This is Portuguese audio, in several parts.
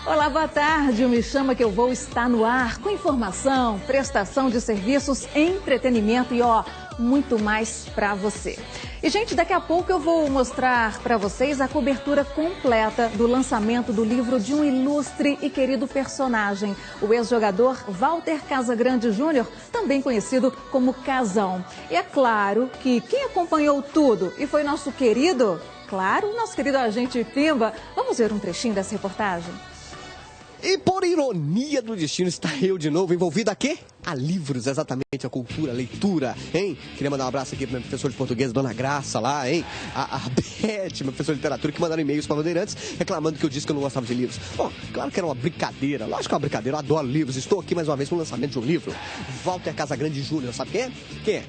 Olá, boa tarde. O Me Chama Que Eu Vou está no ar com informação, prestação de serviços, entretenimento e, muito mais para você. E, gente, daqui a pouco eu vou mostrar para vocês a cobertura completa do lançamento do livro de um ilustre e querido personagem, o ex-jogador Walter Casagrande Júnior, também conhecido como Casão. E é claro que quem acompanhou tudo e foi nosso querido agente Pimba. Vamos ver um trechinho dessa reportagem? E por ironia do destino, está eu de novo envolvido a quê? A livros, exatamente, a cultura, a leitura, hein? Queria mandar um abraço aqui para minha professora de português, Dona Graça, lá, hein? A Beth, minha professora de literatura, que mandaram e-mails para Bandeirantes reclamando que eu disse que eu não gostava de livros. Bom, claro que era uma brincadeira, lógico que é uma brincadeira, eu adoro livros. Estou aqui mais uma vez no lançamento de um livro, Walter Casagrande Júnior, sabe quem é? Quem é?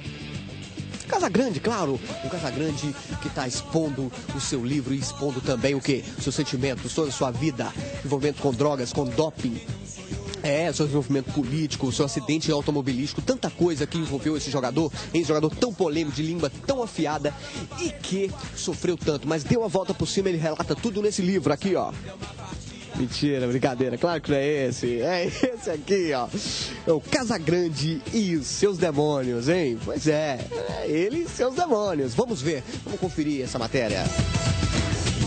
Casagrande, claro, um Casagrande que está expondo o seu livro e expondo também o quê? Os seus sentimentos, toda a sua vida, envolvimento com drogas, com doping, seu envolvimento político, o seu acidente automobilístico, tanta coisa que envolveu esse jogador, jogador tão polêmico, de língua tão afiada e que sofreu tanto, mas deu a volta por cima, ele relata tudo nesse livro aqui, ó. Mentira, brincadeira, claro que não é esse. É esse aqui, ó. É o Casagrande e os seus demônios, hein? Pois é ele e seus demônios. Vamos ver, vamos conferir essa matéria.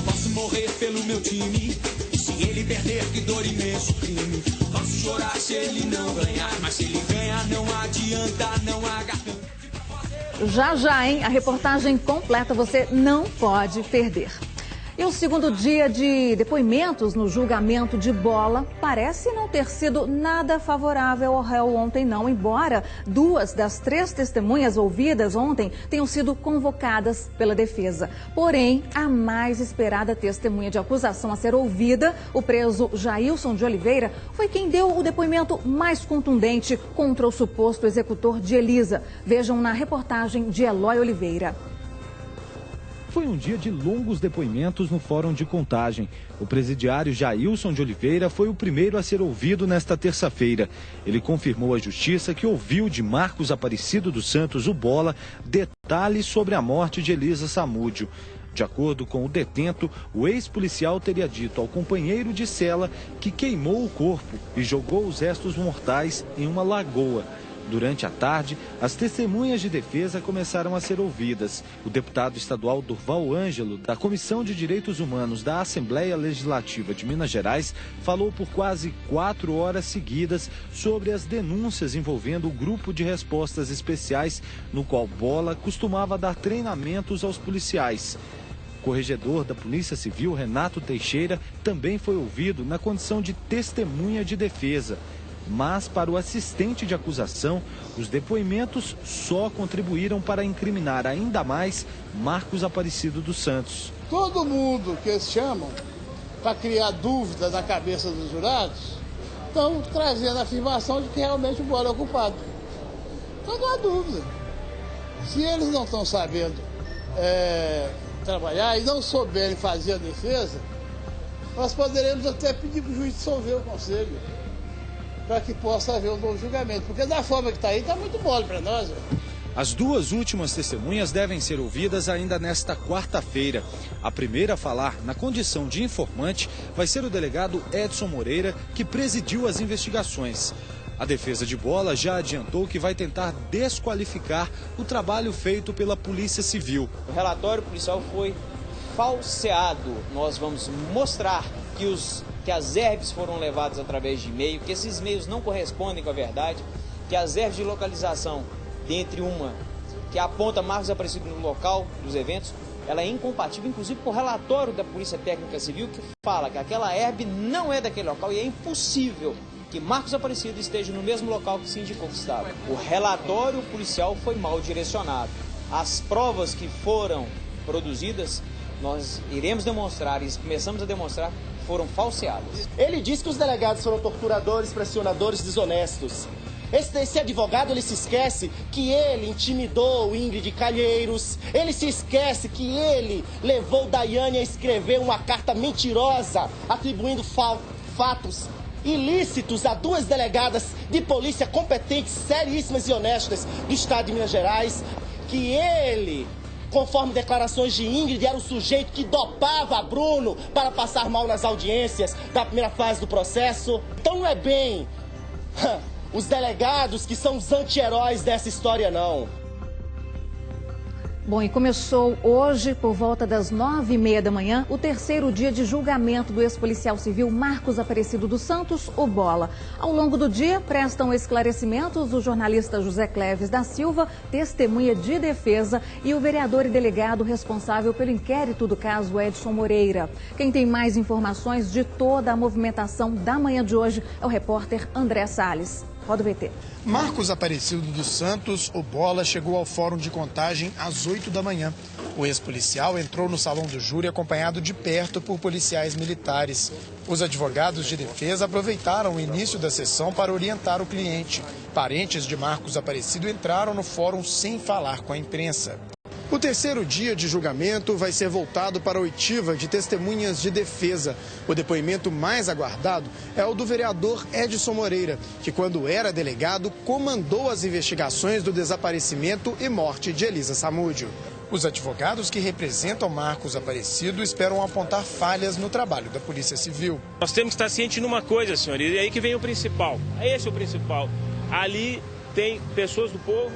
Posso morrer pelo meu time, se ele perder, que dor imenso crime. Posso chorar se ele não ganhar, mas se ele ganhar não adianta, não há garganta. Já, hein? A reportagem completa você não pode perder. E o segundo dia de depoimentos no julgamento de Bola parece não ter sido nada favorável ao réu ontem, não. Embora 2 das 3 testemunhas ouvidas ontem tenham sido convocadas pela defesa. Porém, a mais esperada testemunha de acusação a ser ouvida, o preso Jailson de Oliveira, foi quem deu o depoimento mais contundente contra o suposto executor de Elisa. Vejam na reportagem de Eloy Oliveira. Foi um dia de longos depoimentos no Fórum de Contagem. O presidiário Jailson de Oliveira foi o primeiro a ser ouvido nesta terça-feira. Ele confirmou à Justiça que ouviu de Marcos Aparecido dos Santos, o Bola, detalhes sobre a morte de Elisa Samúdio. De acordo com o detento, o ex-policial teria dito ao companheiro de cela que queimou o corpo e jogou os restos mortais em uma lagoa. Durante a tarde, as testemunhas de defesa começaram a ser ouvidas. O deputado estadual Durval Ângelo, da Comissão de Direitos Humanos da Assembleia Legislativa de Minas Gerais, falou por quase 4 horas seguidas sobre as denúncias envolvendo o grupo de respostas especiais, no qual Bola costumava dar treinamentos aos policiais. O corregedor da Polícia Civil, Renato Teixeira, também foi ouvido na condição de testemunha de defesa. Mas, para o assistente de acusação, os depoimentos só contribuíram para incriminar ainda mais Marcos Aparecido dos Santos. Todo mundo que eles chamam para criar dúvida na cabeça dos jurados, estão trazendo a afirmação de que realmente o Bola é o culpado. Então não há dúvida. Se eles não estão sabendo trabalhar e não souberem fazer a defesa, nós poderemos até pedir para o juiz dissolver o conselho, para que possa haver um novo julgamento. Porque da forma que está aí, está muito mole para nós. As 2 últimas testemunhas devem ser ouvidas ainda nesta quarta-feira. A primeira a falar, na condição de informante, vai ser o delegado Edson Moreira, que presidiu as investigações. A defesa de Bola já adiantou que vai tentar desqualificar o trabalho feito pela Polícia Civil. O relatório policial foi falseado. Nós vamos mostrar que as herbes foram levadas através de e-mail, que esses e-mails não correspondem com a verdade, que as herbes de localização, dentre uma que aponta Marcos Aparecido no local dos eventos, ela é incompatível, inclusive com o relatório da Polícia Técnica Civil, que fala que aquela herbe não é daquele local e é impossível que Marcos Aparecido esteja no mesmo local que se indicou que estava. O relatório policial foi mal direcionado. As provas que foram produzidas, nós iremos demonstrar e começamos a demonstrar, foram falseadas. Ele diz que os delegados foram torturadores, pressionadores, desonestos. Esse advogado, ele se esquece que ele intimidou o Ingrid Calheiros. Ele se esquece que ele levou Daiane a escrever uma carta mentirosa, atribuindo fatos ilícitos a 2 delegadas de polícia competentes, seríssimas e honestas do estado de Minas Gerais. Que ele Conforme declarações de Ingrid, era o sujeito que dopava Bruno para passar mal nas audiências da primeira fase do processo. Então não é bem os delegados que são os anti-heróis dessa história, não. Bom, e começou hoje, por volta das 9h30 da manhã, o terceiro dia de julgamento do ex-policial civil Marcos Aparecido dos Santos, o Bola. Ao longo do dia, prestam esclarecimentos o jornalista José Cleves da Silva, testemunha de defesa, e o vereador e delegado responsável pelo inquérito do caso Edson Moreira. Quem tem mais informações de toda a movimentação da manhã de hoje é o repórter André Salles. Roda o VT. Marcos Aparecido dos Santos, o Bola, chegou ao Fórum de Contagem às 8 da manhã. O ex-policial entrou no salão do júri acompanhado de perto por policiais militares. Os advogados de defesa aproveitaram o início da sessão para orientar o cliente. Parentes de Marcos Aparecido entraram no fórum sem falar com a imprensa. O terceiro dia de julgamento vai ser voltado para a oitiva de testemunhas de defesa. O depoimento mais aguardado é o do vereador Edson Moreira, que quando era delegado comandou as investigações do desaparecimento e morte de Elisa Samúdio. Os advogados que representam Marcos Aparecido esperam apontar falhas no trabalho da Polícia Civil. Nós temos que estar cientes numa coisa, senhor, e é aí que vem o principal. Esse é o principal. Ali tem pessoas do povo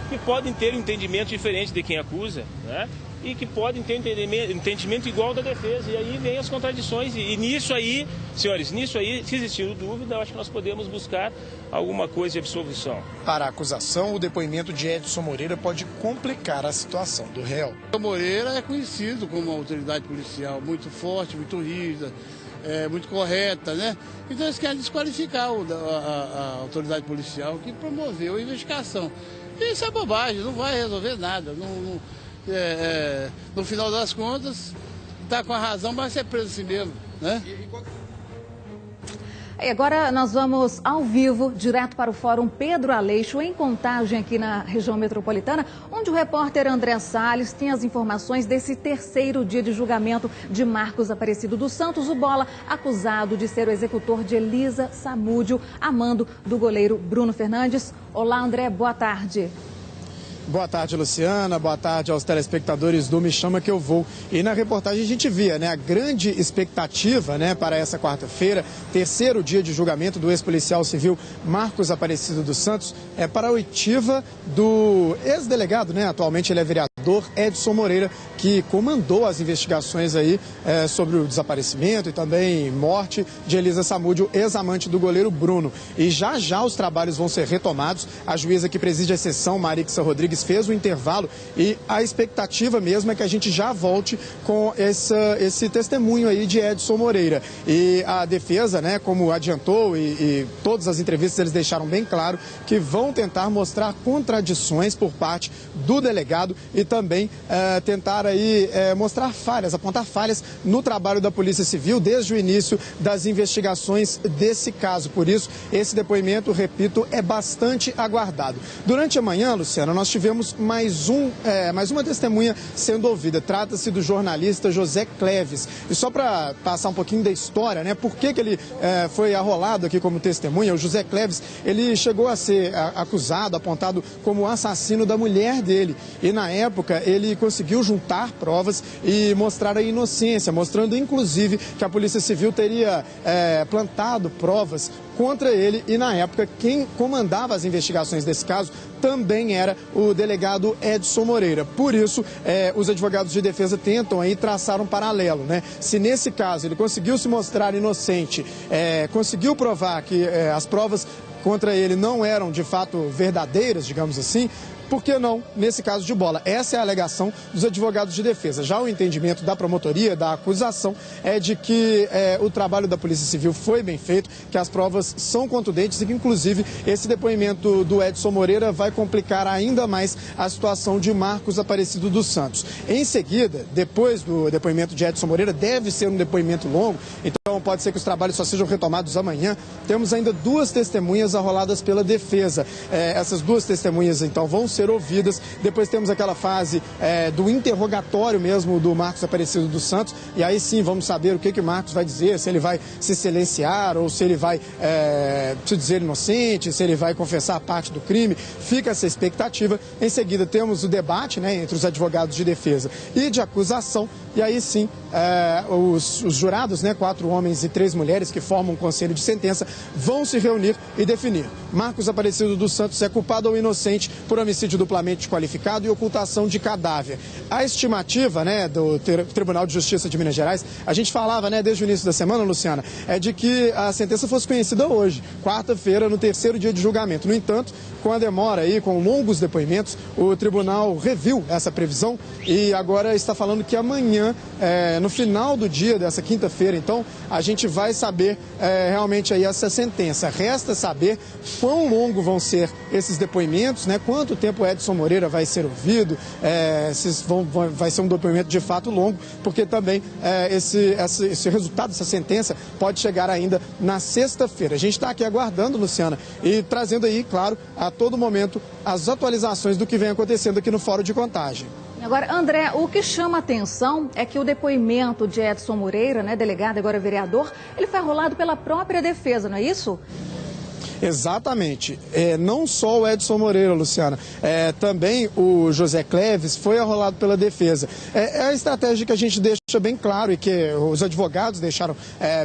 que podem ter um entendimento diferente de quem acusa, né? E que podem ter um entendimento igual da defesa. E aí vem as contradições. E nisso aí, senhores, nisso aí, se existir dúvida, eu acho que nós podemos buscar alguma coisa de absolvição. Para a acusação, o depoimento de Edson Moreira pode complicar a situação do réu. O Moreira é conhecido como uma autoridade policial muito forte, muito rígida, muito correta, né? Então eles querem desqualificar a autoridade policial que promoveu a investigação. Isso é bobagem, não vai resolver nada. No final das contas, está com a razão, mas vai ser preso assim mesmo, né? E agora nós vamos ao vivo, direto para o Fórum Pedro Aleixo, em Contagem, aqui na região metropolitana, onde o repórter André Salles tem as informações desse terceiro dia de julgamento de Marcos Aparecido dos Santos, o Bola, acusado de ser o executor de Elisa Samúdio, a mando do goleiro Bruno Fernandes. Olá, André, boa tarde. Boa tarde, Luciana. Boa tarde aos telespectadores do Me Chama Que Eu Vou. E na reportagem a gente via, né, a grande expectativa, né, para essa quarta-feira, terceiro dia de julgamento do ex-policial civil Marcos Aparecido dos Santos, para a oitiva do ex-delegado, né, atualmente ele é vereador, Edson Moreira, que comandou as investigações aí sobre o desaparecimento e também morte de Elisa Samúdio, ex-amante do goleiro Bruno. E já já os trabalhos vão ser retomados. A juíza que preside a sessão, Marixa Rodrigues, fez o intervalo e a expectativa mesmo é que a gente já volte com esse testemunho aí de Edson Moreira. E a defesa, né, como adiantou e todas as entrevistas eles deixaram bem claro que vão tentar mostrar contradições por parte do delegado e também tentar aí mostrar falhas, apontar falhas no trabalho da Polícia Civil desde o início das investigações desse caso. Por isso, esse depoimento, repito, é bastante aguardado. Durante a manhã, Luciana, nós tivemos mais uma testemunha sendo ouvida. Trata-se do jornalista José Cleves. E só para passar um pouquinho da história, né, por que ele foi arrolado aqui como testemunha, o José Cleves, ele chegou a ser acusado, apontado como assassino da mulher dele. E na época ele conseguiu juntar provas e mostrar a inocência, mostrando inclusive que a Polícia Civil teria plantado provas contra ele e na época quem comandava as investigações desse caso também era o delegado Edson Moreira. Por isso, os advogados de defesa tentam aí traçar um paralelo, né? Se nesse caso ele conseguiu se mostrar inocente, conseguiu provar que as provas contra ele não eram de fato verdadeiras, digamos assim, por que não nesse caso de Bola? Essa é a alegação dos advogados de defesa. Já o entendimento da promotoria, da acusação, é de que o trabalho da Polícia Civil foi bem feito, que as provas são contundentes e que, inclusive, esse depoimento do Edson Moreira vai complicar ainda mais a situação de Marcos Aparecido dos Santos. Em seguida, depois do depoimento de Edson Moreira, deve ser um depoimento longo, então pode ser que os trabalhos só sejam retomados amanhã. Temos ainda duas testemunhas arroladas pela defesa. Essas duas testemunhas, então, vão ser ser ouvidas. Depois temos aquela fase do interrogatório mesmo do Marcos Aparecido dos Santos, e aí sim vamos saber o que o Marcos vai dizer, se ele vai se silenciar ou se ele vai se dizer inocente, se ele vai confessar a parte do crime. Fica essa expectativa. Em seguida temos o debate, né, entre os advogados de defesa e de acusação, e aí sim os jurados, né, 4 homens e 3 mulheres que formam um conselho de sentença, vão se reunir e definir: Marcos Aparecido dos Santos é culpado ou inocente por homicídio duplamente qualificado e ocultação de cadáver. A estimativa, né, do Tribunal de Justiça de Minas Gerais, a gente falava, né, desde o início da semana, Luciana, é de que a sentença fosse conhecida hoje, quarta-feira, no 3º dia de julgamento. No entanto, com a demora aí, com longos depoimentos, o tribunal reviu essa previsão e agora está falando que amanhã, no final do dia dessa quinta-feira, então, a gente vai saber realmente aí essa sentença. Resta saber quão longo vão ser esses depoimentos, né? Quanto tempo Edson Moreira vai ser ouvido, vai ser um depoimento de fato longo, porque também esse resultado dessa sentença pode chegar ainda na sexta-feira. A gente está aqui aguardando, Luciana, e trazendo aí, claro, a todo momento as atualizações do que vem acontecendo aqui no Fórum de Contagem. Agora, André, o que chama atenção é que o depoimento de Edson Moreira, né, delegado, agora vereador, ele foi arrolado pela própria defesa, não é isso? Exatamente. Não só o Edson Moreira, Luciana, também o José Cleves foi arrolado pela defesa. É a estratégia que a gente deixa bem claro e que os advogados deixaram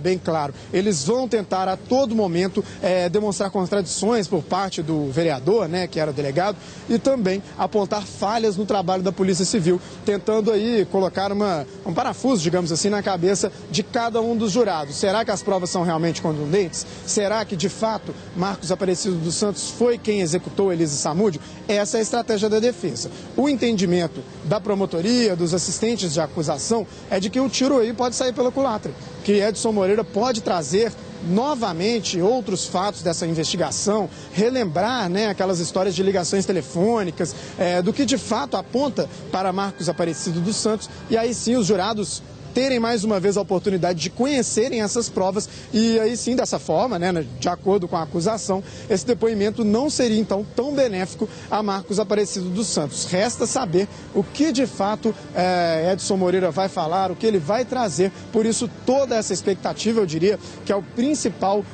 bem claro. Eles vão tentar a todo momento demonstrar contradições por parte do vereador, né, que era o delegado, e também apontar falhas no trabalho da Polícia Civil, tentando aí colocar um parafuso, digamos assim, na cabeça de cada um dos jurados. Será que as provas são realmente contundentes? Será que, de fato, Marcos Aparecido dos Santos foi quem executou Elise Samúdio? Essa é a estratégia da defesa. O entendimento da promotoria, dos assistentes de acusação, é de que o tiro aí pode sair pela culatra, que Edson Moreira pode trazer novamente outros fatos dessa investigação, relembrar, né, aquelas histórias de ligações telefônicas, do que de fato aponta para Marcos Aparecido dos Santos, e aí sim os jurados terem mais uma vez a oportunidade de conhecerem essas provas e aí sim, dessa forma, né, de acordo com a acusação, esse depoimento não seria então tão benéfico a Marcos Aparecido dos Santos. Resta saber o que de fato Edson Moreira vai falar, o que ele vai trazer. Por isso, toda essa expectativa, eu diria, que é a principal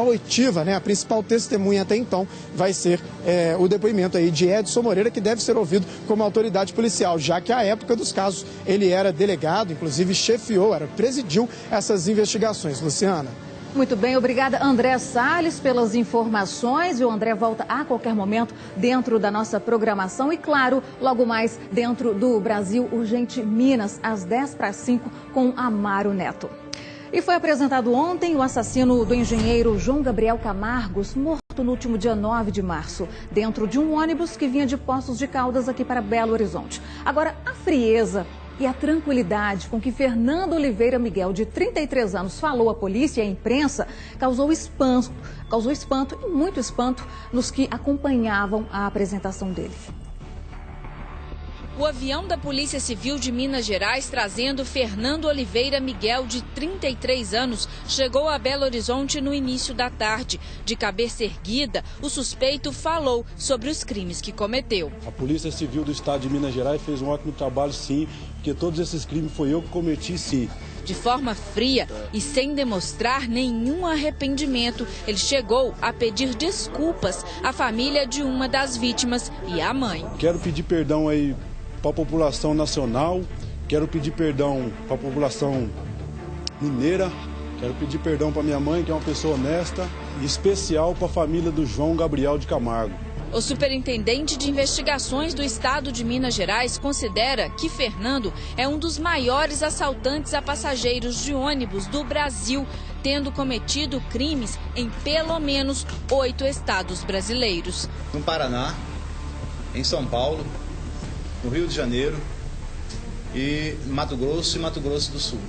oitiva, né, a principal testemunha até então, vai ser o depoimento aí de Edson Moreira, que deve ser ouvido como autoridade policial, já que à época dos casos ele era delegado, inclusive presidiu essas investigações. Luciana. Muito bem, obrigada André Salles pelas informações, e o André volta a qualquer momento dentro da nossa programação e, claro, logo mais dentro do Brasil Urgente Minas, às 10:05 com Amaro Neto. E foi apresentado ontem o assassino do engenheiro João Gabriel Camargos, morto no último dia 9 de março, dentro de um ônibus que vinha de Poços de Caldas aqui para Belo Horizonte. Agora, a frieza e a tranquilidade com que Fernando Oliveira Miguel, de 33 anos, falou à polícia e à imprensa, causou espanto e muito espanto nos que acompanhavam a apresentação dele. O avião da Polícia Civil de Minas Gerais, trazendo Fernando Oliveira Miguel, de 33 anos, chegou a Belo Horizonte no início da tarde. De cabeça erguida, o suspeito falou sobre os crimes que cometeu. A Polícia Civil do Estado de Minas Gerais fez um ótimo trabalho, sim, porque todos esses crimes foi eu que cometi, sim. De forma fria e sem demonstrar nenhum arrependimento, ele chegou a pedir desculpas à família de uma das vítimas e à mãe. Quero pedir perdão aí para a população nacional, quero pedir perdão para a população mineira, quero pedir perdão para minha mãe, que é uma pessoa honesta, e especial para a família do João Gabriel de Camargo. O superintendente de investigações do estado de Minas Gerais considera que Fernando é um dos maiores assaltantes a passageiros de ônibus do Brasil, tendo cometido crimes em pelo menos 8 estados brasileiros. No Paraná, em São Paulo, no Rio de Janeiro e Mato Grosso e Mato Grosso do Sul,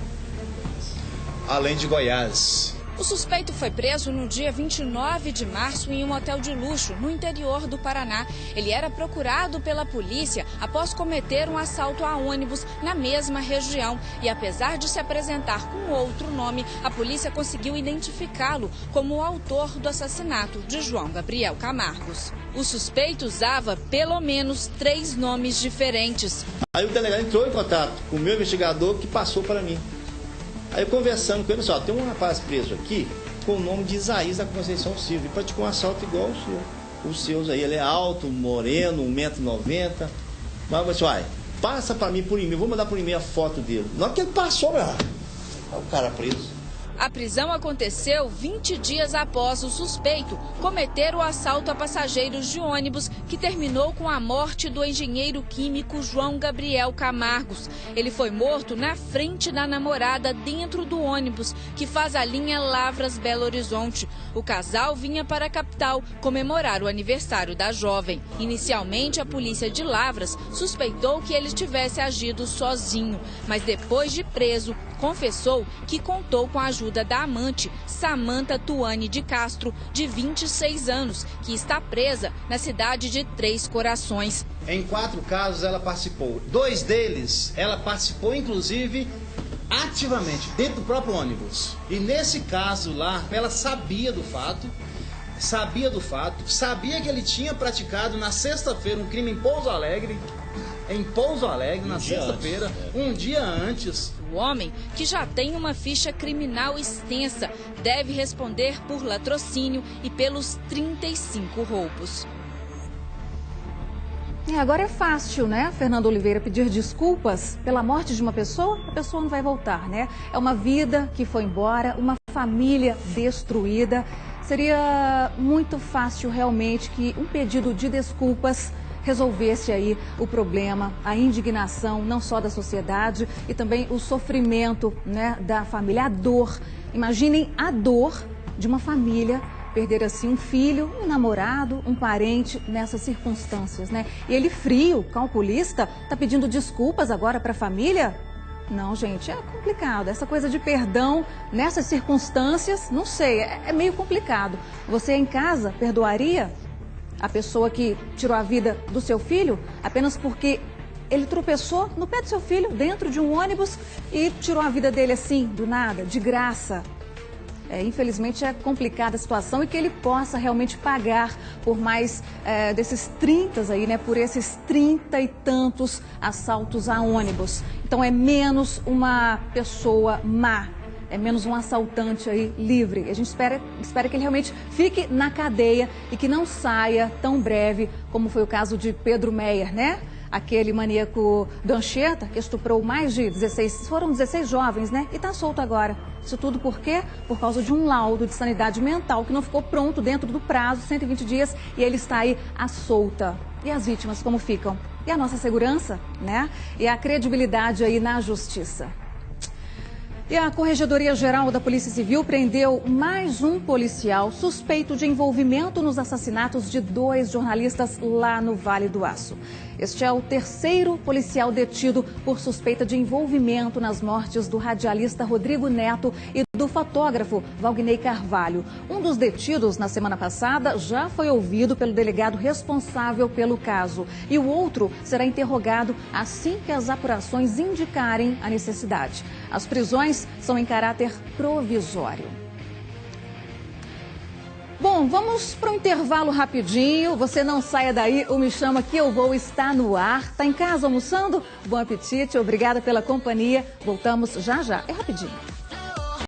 além de Goiás. O suspeito foi preso no dia 29 de março em um hotel de luxo, no interior do Paraná. Ele era procurado pela polícia após cometer um assalto a ônibus na mesma região. E apesar de se apresentar com outro nome, a polícia conseguiu identificá-lo como o autor do assassinato de João Gabriel Camargos. O suspeito usava pelo menos 3 nomes diferentes. Aí o delegado entrou em contato com o meu investigador, que passou para mim. Aí eu conversando com ele, só tem um rapaz preso aqui com o nome de Isaías da Conceição Silva, e praticou um assalto igual o seu. Os seus aí, ele é alto, moreno, 1,90 m. Mas você vai, passa para mim por e-mail, vou mandar por e-mail a foto dele. Na hora que ele passou, o cara preso. A prisão aconteceu 20 dias após o suspeito cometer o assalto a passageiros de ônibus que terminou com a morte do engenheiro químico João Gabriel Camargos. Ele foi morto na frente da namorada dentro do ônibus que faz a linha Lavras-Belo Horizonte. O casal vinha para a capital comemorar o aniversário da jovem. Inicialmente, a polícia de Lavras suspeitou que ele tivesse agido sozinho, mas depois de preso, confessou que contou com a ajuda da amante, Samanta Tuane de Castro, de 26 anos, que está presa na cidade de Três Corações. Em 4 casos ela participou. 2 deles ela participou, inclusive, ativamente, dentro do próprio ônibus. E nesse caso lá, ela sabia do fato, sabia que ele tinha praticado na sexta-feira um crime em Pouso Alegre, na sexta-feira, um dia antes. O homem, que já tem uma ficha criminal extensa, deve responder por latrocínio e pelos 35 roubos. Agora é fácil, né, Fernando Oliveira, pedir desculpas pela morte de uma pessoa? A pessoa não vai voltar, né? É uma vida que foi embora, uma família destruída. Seria muito fácil realmente que um pedido de desculpas resolvesse aí o problema, a indignação não só da sociedade e também o sofrimento, né, da família, a dor. Imaginem a dor de uma família perder assim um filho, um namorado, um parente nessas circunstâncias, né? E ele frio, calculista, está pedindo desculpas agora para a família? Não, gente, é complicado. Essa coisa de perdão nessas circunstâncias, não sei, é meio complicado. Você em casa perdoaria a pessoa que tirou a vida do seu filho apenas porque ele tropeçou no pé do seu filho dentro de um ônibus e tirou a vida dele assim, do nada, de graça? Infelizmente é complicada a situação e que ele possa realmente pagar por mais desses 30 aí, né, por esses 30 e tantos assaltos a ônibus. Então é menos uma pessoa má, é menos um assaltante aí livre. A gente espera que ele realmente fique na cadeia e que não saia tão breve como foi o caso de Pedro Meyer, né? Aquele maníaco do Anchieta que estuprou mais de 16 jovens, né? E está solto agora. Isso tudo por quê? Por causa de um laudo de sanidade mental que não ficou pronto dentro do prazo, 120 dias, e ele está aí à solta. E as vítimas como ficam? E a nossa segurança, né? E a credibilidade aí na justiça. E a Corregedoria Geral da Polícia Civil prendeu mais um policial suspeito de envolvimento nos assassinatos de 2 jornalistas lá no Vale do Aço. Este é o 3º policial detido por suspeita de envolvimento nas mortes do radialista Rodrigo Neto e do fotógrafo Valguinei Carvalho. Um dos detidos na semana passada já foi ouvido pelo delegado responsável pelo caso. E o outro será interrogado assim que as apurações indicarem a necessidade. As prisões são em caráter provisório. Bom, vamos para um intervalo rapidinho. Você não saia daí, o Me Chama Que Eu Vou está no ar. Está em casa almoçando? Bom apetite, obrigada pela companhia. Voltamos já já, é rapidinho.